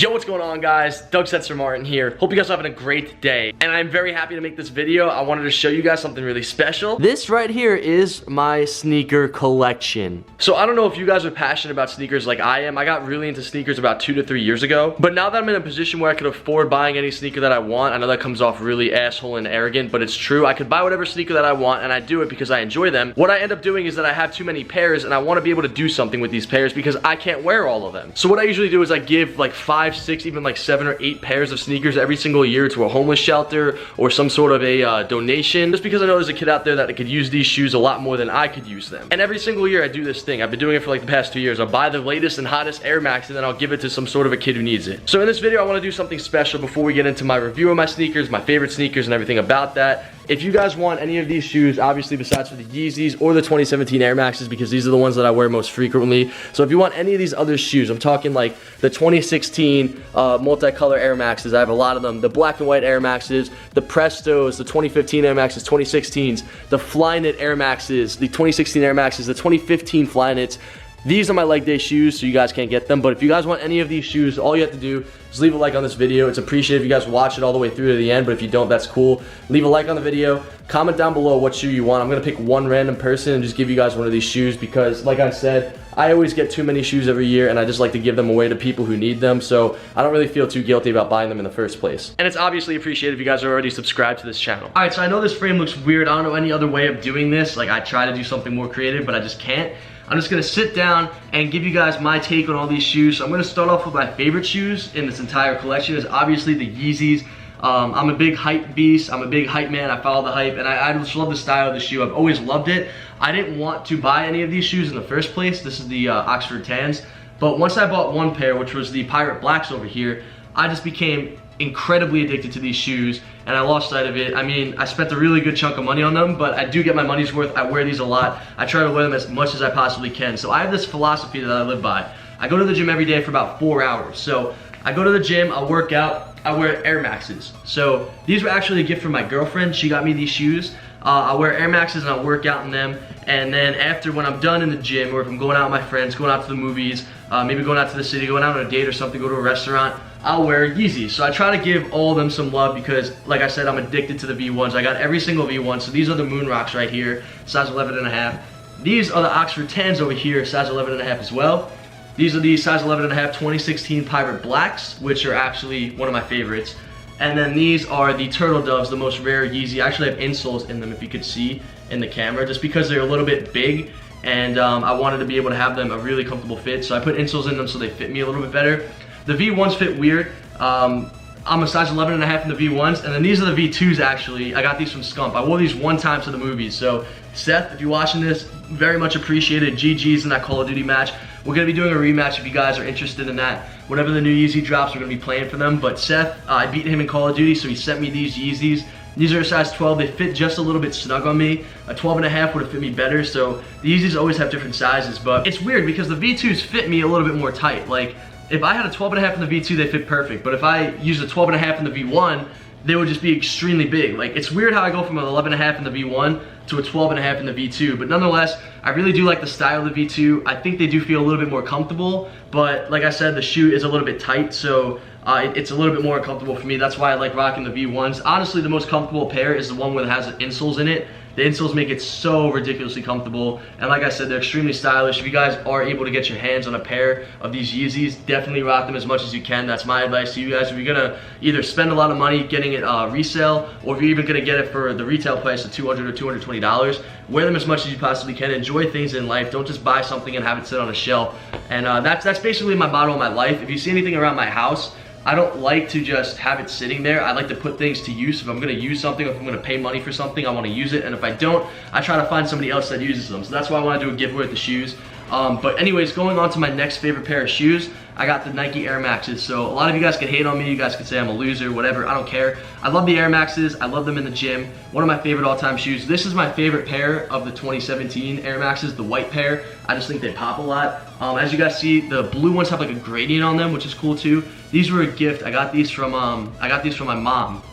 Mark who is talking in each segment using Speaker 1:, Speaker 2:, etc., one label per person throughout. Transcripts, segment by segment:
Speaker 1: Yo, what's going on, guys? Censor Martin here. Hope you guys are having a great day. And I'm very happy to make this video. I wanted to show you guys something really special. This right here is my sneaker collection. So I don't know if you guys are passionate about sneakers like I am. I got really into sneakers about 2 to 3 years ago. But now that I'm in a position where I could afford buying any sneaker that I want, I know that comes off really asshole and arrogant, but it's true. I could buy whatever sneaker that I want, and I do it because I enjoy them. What I end up doing is that I have too many pairs, and I want to be able to do something with these pairs because I can't wear all of them. So what I usually do is I give like 5, 6, even like 7 or 8 pairs of sneakers every single year to a homeless shelter or some sort of a donation, just because I know there's a kid out there that could use these shoes a lot more than I could use them. And every single year I do this thing. I've been doing it for like the past 2 years. I'll buy the latest and hottest Air Max, and then I'll give it to some sort of a kid who needs it. So in this video I want to do something special before we get into my review of my sneakers, my favorite sneakers, and everything about that. If you guys want any of these shoes, obviously besides for the Yeezys or the 2017 Air Maxes, because these are the ones that I wear most frequently. So if you want any of these other shoes, I'm talking like the 2016 multicolor Air Maxes. I have a lot of them. The black and white Air Maxes, the Prestos, the 2015 Air Maxes, 2016s, the Flyknit Air Maxes, the 2016 Air Maxes, the 2015 Flyknits. These are my leg day shoes, so you guys can't get them. But if you guys want any of these shoes, all you have to do is leave a like on this video. It's appreciated if you guys watch it all the way through to the end, but if you don't, that's cool. Leave a like on the video. Comment down below what shoe you want. I'm gonna pick one random person and just give you guys one of these shoes because, like I said, I always get too many shoes every year, and I just like to give them away to people who need them, so I don't really feel too guilty about buying them in the first place. And it's obviously appreciated if you guys are already subscribed to this channel. Alright, so I know this frame looks weird. I don't know any other way of doing this. Like, I try to do something more creative, but I just can't. I'm just gonna sit down and give you guys my take on all these shoes. So I'm gonna start off with my favorite shoes in this entire collection. Is obviously the Yeezys. I'm a big hype beast. I'm a big hype man. I follow the hype, and I just love the style of the shoe. I've always loved it. I didn't want to buy any of these shoes in the first place. This is the Oxford Tans. But once I bought one pair, which was the Pirate Blacks over here, I just became incredibly addicted to these shoes, and I lost sight of it. I mean, I spent a really good chunk of money on them, but I do get my money's worth. I wear these a lot. I try to wear them as much as I possibly can. So I have this philosophy that I live by. I go to the gym every day for about 4 hours. So I go to the gym, I'll work out, I wear Air Maxes. So these were actually a gift from my girlfriend. She got me these shoes. I wear Air Maxes and I'll work out in them. And then after, when I'm done in the gym, or if I'm going out with my friends, going out to the movies, maybe going out to the city, going out on a date or something, go to a restaurant, I'll wear Yeezys. So I try to give all of them some love because, like I said, I'm addicted to the V1s. I got every single V1. So these are the Moon Rocks right here, size 11.5. These are the Oxford Tans over here, size 11.5 as well. These are the size 11.5 2016 Pirate Blacks, which are actually one of my favorites. And then these are the Turtle Doves, the most rare Yeezy. I actually have insoles in them, if you could see in the camera, just because they're a little bit big, and I wanted to be able to have them a really comfortable fit. So I put insoles in them so they fit me a little bit better. The V1s fit weird. I'm a size 11.5 in the V1s, and then these are the V2s actually. I got these from Scump. I wore these one time to the movies. So Seth, if you're watching this, very much appreciated. GG's in that Call of Duty match. We're gonna be doing a rematch if you guys are interested in that. Whenever the new Yeezy drops, we're gonna be playing for them. But Seth, I beat him in Call of Duty, so he sent me these Yeezys. These are a size 12. They fit just a little bit snug on me. A 12.5 would have fit me better. So the Yeezys always have different sizes, but it's weird because the V2s fit me a little bit more tight. Like, if I had a 12.5 in the V2, they fit perfect. But if I used a 12.5 in the V1, they would just be extremely big. Like, it's weird how I go from an 11.5 in the V1 to a 12.5 in the V2. But nonetheless, I really do like the style of the V2. I think they do feel a little bit more comfortable. But like I said, the shoe is a little bit tight, so it's a little bit more uncomfortable for me. That's why I like rocking the V1s. Honestly, the most comfortable pair is the one where it has insoles in it. The insoles make it so ridiculously comfortable, and like I said, they're extremely stylish. If you guys are able to get your hands on a pair of these Yeezys, definitely rock them as much as you can. That's my advice to you guys. If you're gonna either spend a lot of money getting it resale, or if you're even gonna get it for the retail price of $200 or $220, wear them as much as you possibly can. Enjoy things in life. Don't just buy something and have it sit on a shelf. And that's basically my motto in my life. If you see anything around my house, I don't like to just have it sitting there. I like to put things to use. If I'm gonna use something, if I'm gonna pay money for something, I wanna use it. And if I don't, I try to find somebody else that uses them. So that's why I wanna do a giveaway with the shoes. But anyways, going on to my next favorite pair of shoes, I got the Nike Air Maxes. So a lot of you guys can hate on me, you guys can say I'm a loser, whatever, I don't care. I love the Air Maxes, I love them in the gym. One of my favorite all-time shoes. This is my favorite pair of the 2017 Air Maxes, the white pair. I just think they pop a lot. As you guys see, the blue ones have like a gradient on them, which is cool too. These were a gift. I got these from my mom.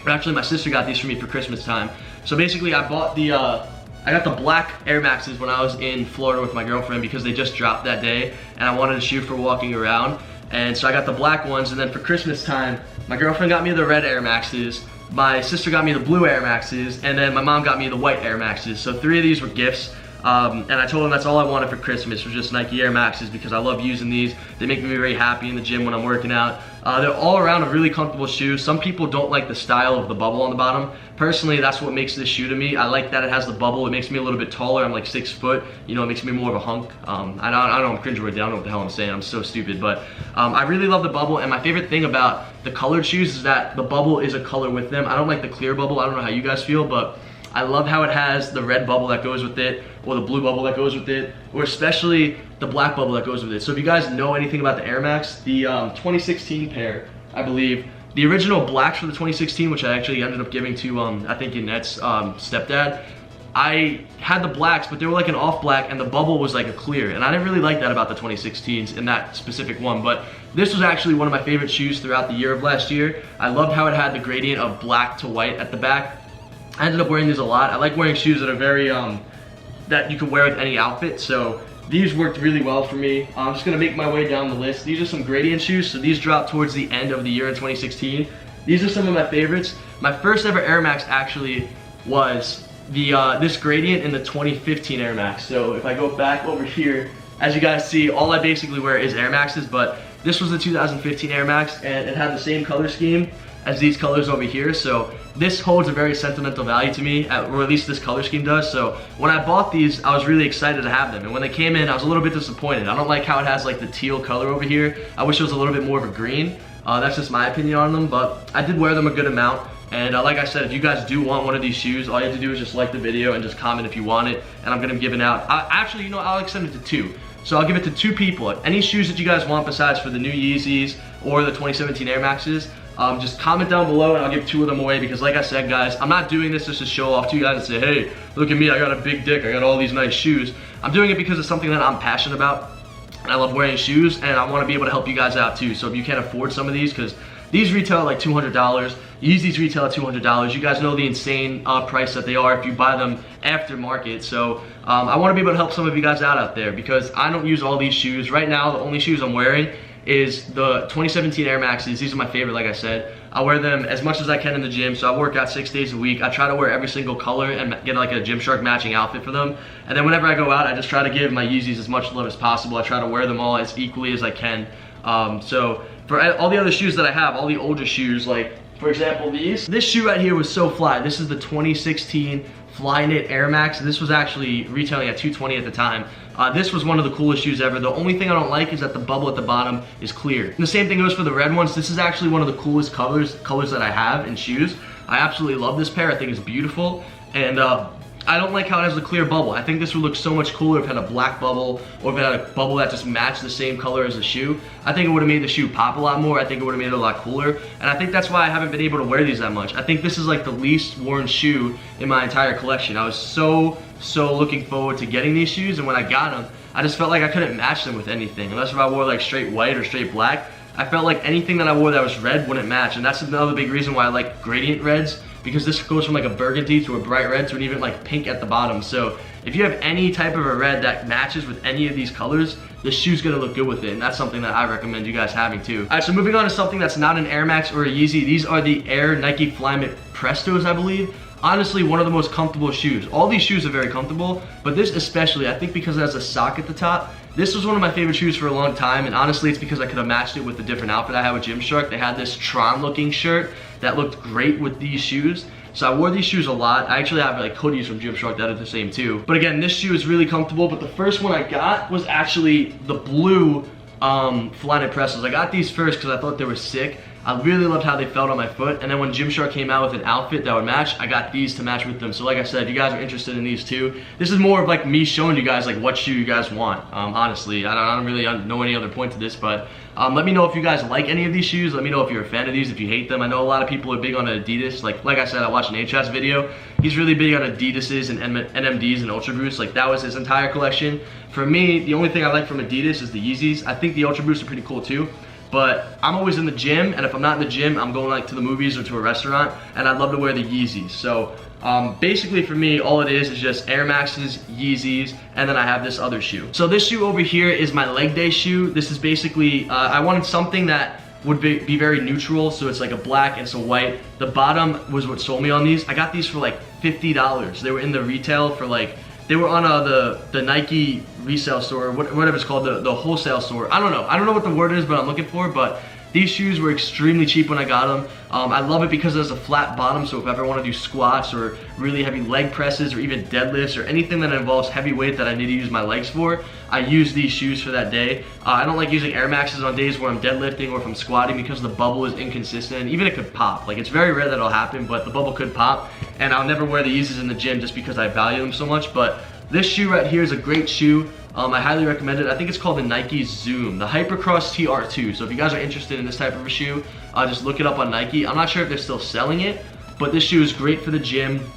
Speaker 1: Or actually, my sister got these for me for Christmas time. So basically, I got the black Air Maxes when I was in Florida with my girlfriend because they just dropped that day, and I wanted a shoe for walking around. And so I got the black ones, and then for Christmas time, my girlfriend got me the red Air Maxes, my sister got me the blue Air Maxes, and then my mom got me the white Air Maxes. So 3 of these were gifts. And I told them that's all I wanted for Christmas was just Nike Air Maxes because I love using these. They make me very happy in the gym when I'm working out. They're all around a really comfortable shoe. Some people don't like the style of the bubble on the bottom. Personally, that's what makes this shoe to me. I like that it has the bubble. It makes me a little bit taller. I'm like 6 foot. You know, it makes me more of a hunk. I know I'm cringeworthy. I don't know what the hell I'm saying. I'm so stupid. But I really love the bubble. And my favorite thing about the colored shoes is that the bubble is a color with them. I don't like the clear bubble. I don't know how you guys feel, but I love how it has the red bubble that goes with it, or the blue bubble that goes with it, or especially the black bubble that goes with it. So if you guys know anything about the Air Max, the 2016 pair, I believe, the original blacks for the 2016, which I actually ended up giving to, I think, Yannette's stepdad, I had the blacks, but they were like an off black, and the bubble was like a clear, and I didn't really like that about the 2016s in that specific one. But this was actually one of my favorite shoes throughout the year of last year. I loved how it had the gradient of black to white at the back. I ended up wearing these a lot. I like wearing shoes that are very, that you can wear with any outfit. So these worked really well for me. I'm just gonna make my way down the list. These are some gradient shoes. So these dropped towards the end of the year in 2016. These are some of my favorites. My first ever Air Max actually was the this gradient in the 2015 Air Max. So if I go back over here, as you guys see, all I basically wear is Air Maxes, but this was the 2015 Air Max, and it had the same color scheme as these colors over here. So this holds a very sentimental value to me, or at least this color scheme does. So when I bought these, I was really excited to have them, and when they came in, I was a little bit disappointed. I don't like how it has like the teal color over here. I wish it was a little bit more of a green. That's just my opinion on them, but I did wear them a good amount. And like I said, if you guys do want one of these shoes, all you have to do is just like the video and just comment if you want it, and I'm gonna be giving out, actually, you know, I'll extend it to 2. So I'll give it to 2 people. Any shoes that you guys want besides for the new Yeezys or the 2017 Air Maxes, just comment down below and I'll give 2 of them away, because like I said, guys, I'm not doing this just to show off to you guys and say, hey, look at me, I got a big dick, I got all these nice shoes. I'm doing it because it's something that I'm passionate about, and I love wearing shoes, and I want to be able to help you guys out too. So if you can't afford some of these, because these retail at like $200, Yeezys retail at $200. You guys know the insane price that they are if you buy them aftermarket. So I want to be able to help some of you guys out there, because I don't use all these shoes. Right now, the only shoes I'm wearing is the 2017 Air Maxes. These are my favorite, like I said. I wear them as much as I can in the gym, so I work out 6 days a week. I try to wear every single color and get like a Gymshark matching outfit for them. And then whenever I go out, I just try to give my Yeezys as much love as possible. I try to wear them all as equally as I can. So for all the other shoes that I have, all the older shoes, like for example this shoe right here was so fly. This is the 2016 Flyknit Air Max. This was actually retailing at $220 at the time. This was one of the coolest shoes ever. The only thing I don't like is that the bubble at the bottom is clear. And the same thing goes for the red ones. This is actually one of the coolest colors that I have in shoes. I absolutely love this pair. I think it's beautiful. And I don't like how it has a clear bubble. I think this would look so much cooler if it had a black bubble, or if it had a bubble that just matched the same color as the shoe. I think it would have made the shoe pop a lot more. I think it would have made it a lot cooler. And I think that's why I haven't been able to wear these that much. I think this is like the least worn shoe in my entire collection. I was so looking forward to getting these shoes, and when I got them, I just felt like I couldn't match them with anything. Unless if I wore like straight white or straight black, I felt like anything that I wore that was red wouldn't match. And that's another big reason why I like gradient reds, because this goes from like a burgundy to a bright red to an even like pink at the bottom. So if you have any type of a red that matches with any of these colors, the shoe's gonna look good with it, and that's something that I recommend you guys having too. All right, so moving on to something that's not an Air Max or a Yeezy. These are the Air Nike Flyknit Prestos, I believe. Honestly, one of the most comfortable shoes. All these shoes are very comfortable, but this especially, I think because it has a sock at the top. This was one of my favorite shoes for a long time, and honestly, it's because I could have matched it with the different outfit I had with Gymshark. They had this Tron looking shirt that looked great with these shoes. So I wore these shoes a lot. I actually have like hoodies from Gymshark that are the same too. But again, this shoe is really comfortable, but the first one I got was actually the blue Flyknit Prestos. I got these first because I thought they were sick. I really loved how they felt on my foot, and then when Gymshark came out with an outfit that would match, I got these to match with them. So like I said, if you guys are interested in these too, this is more of like me showing you guys like what shoe you guys want. Honestly, I don't really know any other point to this, but let me know if you guys like any of these shoes. Let me know if you're a fan of these, if you hate them. I know a lot of people are big on Adidas. Like I said, I watched an H-Hat's video. He's really big on Adidas's and NMDs and Ultra Boosts. Like that was his entire collection. For me, the only thing I like from Adidas is the Yeezys. I think the Ultra Boosts are pretty cool too. but I'm always in the gym, and if I'm not in the gym, I'm going like to the movies or to a restaurant, and I'd love to wear the Yeezys. So basically for me, all it is just Air Maxes, Yeezys, and then I have this other shoe. So this shoe over here is my leg day shoe. This is basically, I wanted something that would be very neutral, so it's like a black and some white. The bottom was what sold me on these. I got these for like $50. They were in the retail for like, they were on the Nike resale store, whatever it's called, the wholesale store. I don't know what the word is, but I'm looking for, but these shoes were extremely cheap when I got them. I love it because it has a flat bottom, so if I ever want to do squats or really heavy leg presses or even deadlifts or anything that involves heavy weight that I need to use my legs for, I use these shoes for that day. I don't like using Air Maxes on days where I'm deadlifting or if I'm squatting because the bubble is inconsistent. Even it could pop. Like, it's very rare that it'll happen, but the bubble could pop. And I'll never wear the Yeezys in the gym just because I value them so much. But this shoe right here is a great shoe. I highly recommend it. I think it's called the Nike Zoom, the Hypercross TR2. So if you guys are interested in this type of a shoe, just look it up on Nike. I'm not sure if they're still selling it, but this shoe is great for the gym.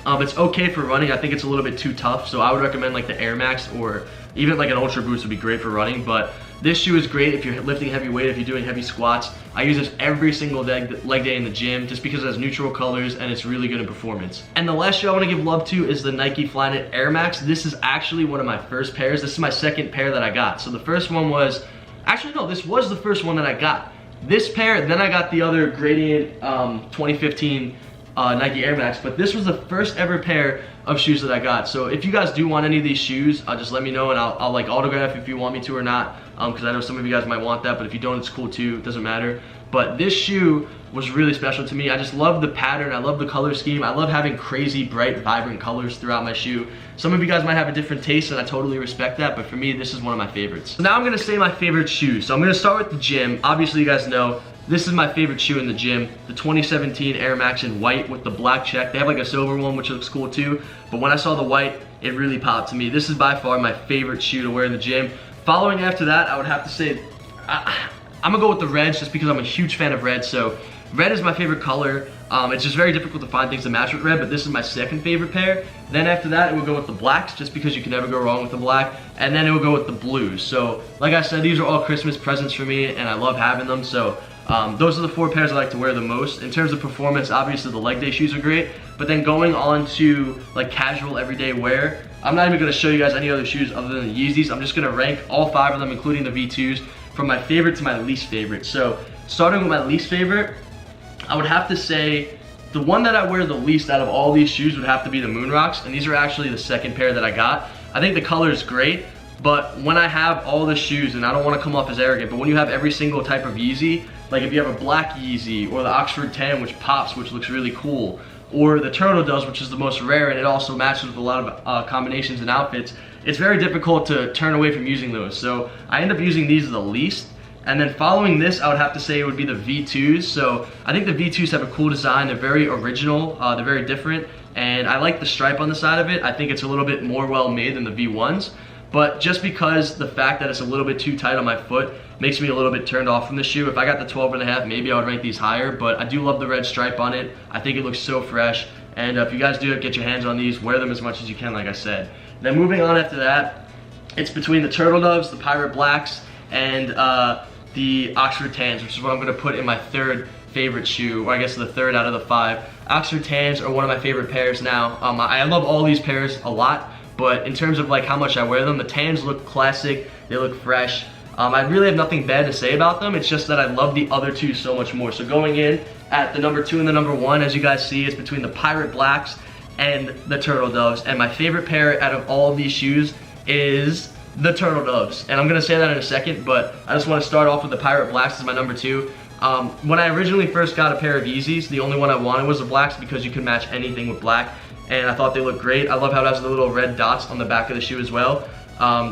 Speaker 1: It's okay for running. I think it's a little bit too tough, so I would recommend like the Air Max or even like an Ultra Boost would be great for running. But this shoe is great if you're lifting heavy weight, if you're doing heavy squats. I use this every single leg day in the gym just because it has neutral colors and it's really good in performance. And the last shoe I want to give love to is the Nike Flyknit Air Max. This is actually one of my first pairs. This is my second pair that I got. So the first one was, actually no, this was the first one that I got. This pair, then I got the other Gradient 2015 Nike Air Max, but this was the first ever pair of shoes that I got. So if you guys do want any of these shoes, just let me know and I'll like autograph if you want me to or not, because I know some of you guys might want that, but if you don't, it's cool too, it doesn't matter. But this shoe was really special to me. I just love the pattern, I love the color scheme, I love having crazy, bright, vibrant colors throughout my shoe. Some of you guys might have a different taste and I totally respect that, but for me, this is one of my favorites. So now I'm gonna say my favorite shoes. So I'm gonna start with the gym. Obviously, you guys know, this is my favorite shoe in the gym, the 2017 Air Max in white with the black check. They have like a silver one, which looks cool too, but when I saw the white, it really popped to me. This is by far my favorite shoe to wear in the gym. Following after that, I would have to say, I'm gonna go with the reds just because I'm a huge fan of red. So red is my favorite color. It's just very difficult to find things to match with red, but this is my second favorite pair. Then after that, it would go with the blacks, just because you can never go wrong with the black. And then it would go with the blues. So like I said, these are all Christmas presents for me and I love having them. So those are the four pairs I like to wear the most. In terms of performance, obviously the leg day shoes are great, but then going on to like casual everyday wear, I'm not even gonna show you guys any other shoes other than the Yeezys. I'm just gonna rank all 5 of them, including the V2s, from my favorite to my least favorite. So starting with my least favorite, I would have to say the one that I wear the least out of all these shoes would have to be the Moon Rocks, and these are actually the second pair that I got. I think the color is great, but when I have all the shoes, and I don't want to come off as arrogant, but when you have every single type of Yeezy, like if you have a black Yeezy or the Oxford 10, which pops, which looks really cool, or the Turtle Doves, which is the most rare and it also matches with a lot of combinations and outfits, it's very difficult to turn away from using those. So I end up using these the least. And then following this, I would have to say it would be the V2s. So I think the V2s have a cool design. They're very original, they're very different, and I like the stripe on the side of it. I think it's a little bit more well made than the V1s. But just because the fact that it's a little bit too tight on my foot makes me a little bit turned off from the shoe. If I got the 12.5, maybe I would rank these higher, but I do love the red stripe on it. I think it looks so fresh. And if you guys do get your hands on these, wear them as much as you can, like I said. Then moving on after that, it's between the Turtle Doves, the Pirate Blacks, and the Oxford Tans, which is what I'm gonna put in my third favorite shoe, or I guess the third out of the 5. Oxford Tans are one of my favorite pairs now. I love all these pairs a lot, but in terms of like how much I wear them, the Tans look classic, they look fresh. I really have nothing bad to say about them. It's just that I love the other two so much more. So going in at the number 2 and the number 1, as you guys see, it's between the Pirate Blacks and the Turtle Doves. And my favorite pair out of all of these shoes is the Turtle Doves. And I'm gonna say that in a second, but I just wanna start off with the Pirate Blacks as my number 2. When I originally first got a pair of Yeezys, the only one I wanted was the blacks because you can match anything with black. And I thought they looked great. I love how it has the little red dots on the back of the shoe as well.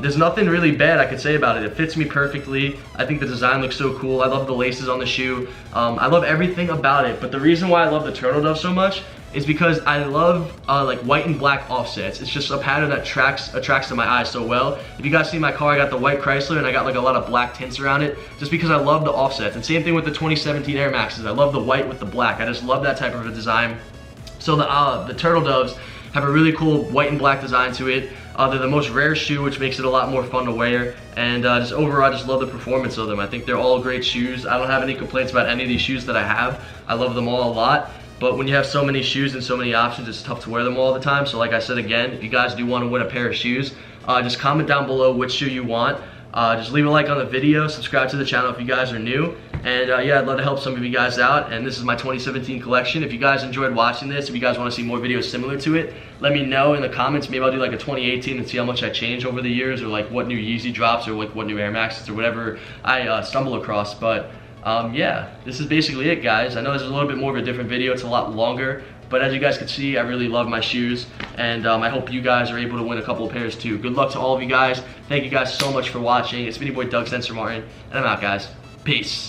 Speaker 1: There's nothing really bad I could say about it. It fits me perfectly. I think the design looks so cool. I love the laces on the shoe. I love everything about it. But the reason why I love the Turtle Dove so much is because I love like white and black offsets. It's just a pattern that attracts to my eye so well. If you guys see my car, I got the white Chrysler and I got like a lot of black tints around it just because I love the offsets. And same thing with the 2017 Air Maxes. I love the white with the black. I just love that type of a design. So the Turtle Doves have a really cool white and black design to it. They're the most rare shoe, which makes it a lot more fun to wear, and just overall, I just love the performance of them. I think they're all great shoes. I don't have any complaints about any of these shoes that I have. I love them all a lot, but when you have so many shoes and so many options, it's tough to wear them all the time. So like I said again, if you guys do want to win a pair of shoes, just comment down below which shoe you want. Just leave a like on the video, subscribe to the channel if you guys are new, and yeah, I'd love to help some of you guys out. And this is my 2017 collection. If you guys enjoyed watching this, if you guys want to see more videos similar to it, let me know in the comments. Maybe I'll do like a 2018 and see how much I change over the years, or like what new Yeezy drops, or like what new Air Maxes, or whatever I stumble across. But yeah, this is basically it, guys. I know this is a little bit more of a different video. It's a lot longer, but as you guys can see, I really love my shoes, and I hope you guys are able to win a couple of pairs too. Good luck to all of you guys. Thank you guys so much for watching. It's been your boy Doug Censor Martin, and I'm out, guys. Peace.